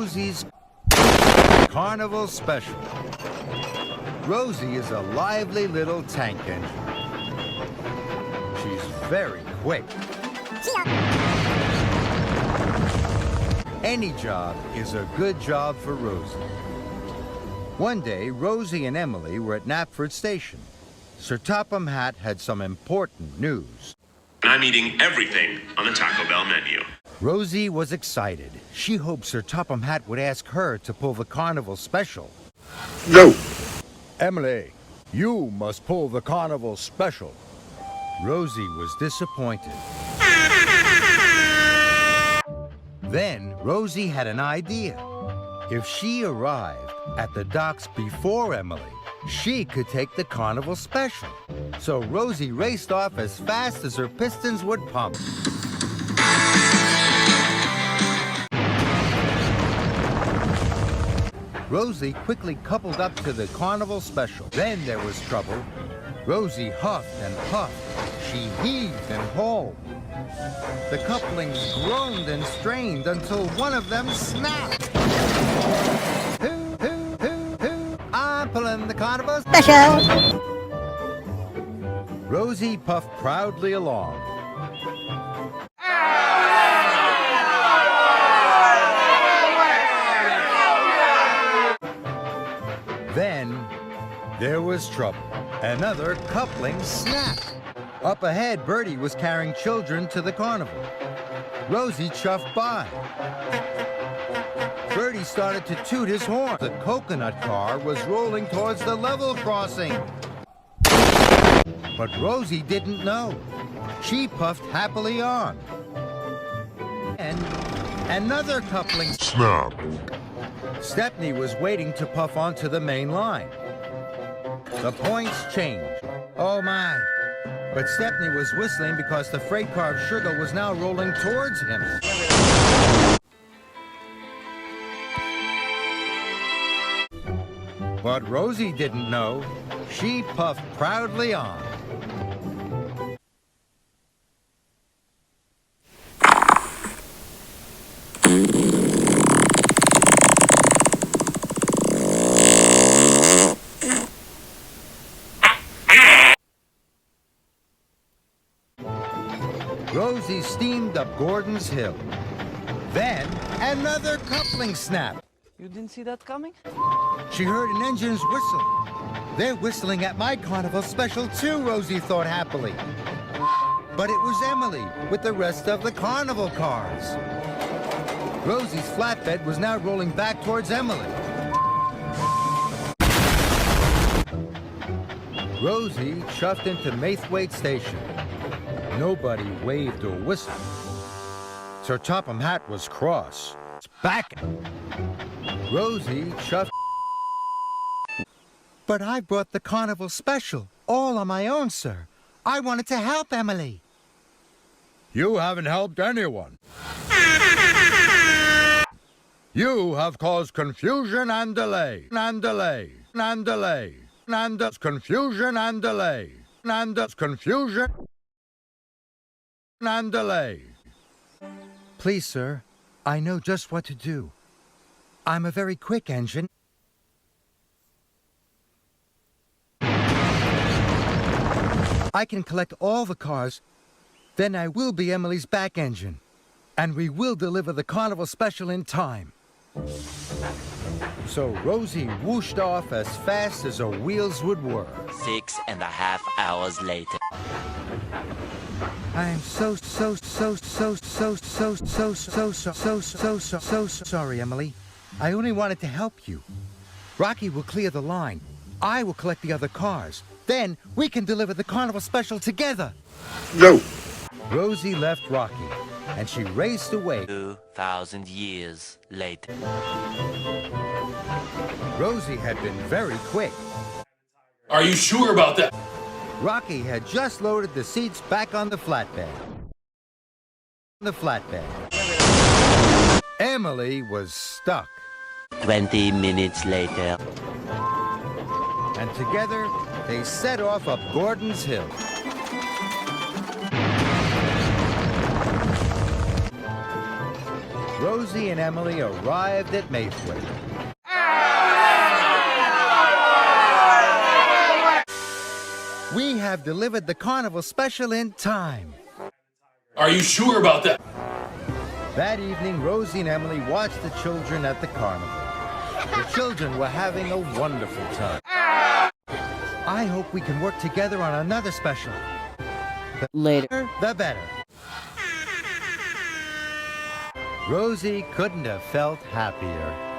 Rosie's Carnival Special. Rosie is a lively little tank engine. She's very quick. Any job is a good job for Rosie. One day, Rosie and Emily were at Knapford Station. Sir Topham Hatt had some important news. I'm eating everything on the Taco Bell menu. Rosie was excited. She hoped Sir Topham Hatt would ask her to pull the Carnival Special. No. Emily, you must pull the Carnival Special. Rosie was disappointed. Then Rosie had an idea. If she arrived at the docks before Emily, she could take the Carnival Special. So Rosie raced off as fast as her pistons would pump. Rosie quickly coupled up to the Carnival Special. Then there was trouble. Rosie huffed and puffed. She heaved and hauled. The couplings groaned and strained until one of them snapped. Hoo, I'm pulling the Carnival Special. Rosie puffed proudly along. Then there was trouble. Another coupling snapped. Up ahead, Bertie was carrying children to the carnival. Rosie chuffed by. Bertie started to toot his horn. The coconut car was rolling towards the level crossing. But Rosie didn't know. She puffed happily on. And another coupling Snap. Stepney was waiting to puff onto the main line. The points changed. Oh my. But Stepney was whistling because the freight car of sugar was now rolling towards him. But Rosie didn't know. She puffed proudly on. Rosie steamed up Gordon's Hill. Then, another coupling snap. You didn't see that coming? She heard an engine's whistle. They're whistling at my Carnival Special too, Rosie thought happily. But it was Emily with the rest of the carnival cars. Rosie's flatbed was now rolling back towards Emily. Rosie chuffed into Maithwaite Station. Nobody waved or whistled. Sir Topham Hatt was cross. Back. Rosie chuffed. But I brought the Carnival Special, all on my own, sir. I wanted to help Emily. You haven't helped anyone. You have caused confusion and delay. And delay. And delay. And confusion and delay. And confusion and delay. Please, sir, I know just what to do. I'm a very quick engine. I can collect all the cars. Then I will be Emily's back engine. And we will deliver the Carnival Special in time. So Rosie whooshed off as fast as her wheels would whir. 6.5 hours later. I am so sorry, Emily. I only wanted to help you. Rocky will clear the line. I will collect the other cars. Then we can deliver the Carnival Special together. No. Rosie left Rocky, and she raced away. 2,000 years later. Rosie had been very quick. Are you sure about that? Rocky had just loaded the seats back on the flatbed. Emily was stuck. 20 minutes later. And together, they set off up Gordon's Hill. Rosie and Emily arrived at Maithwaite. We have delivered the carnival special in time. Are you sure about that? That evening, Rosie and Emily watched the children at the carnival. The children were having a wonderful time. I hope we can work together on another special. Later. The better. Rosie couldn't have felt happier.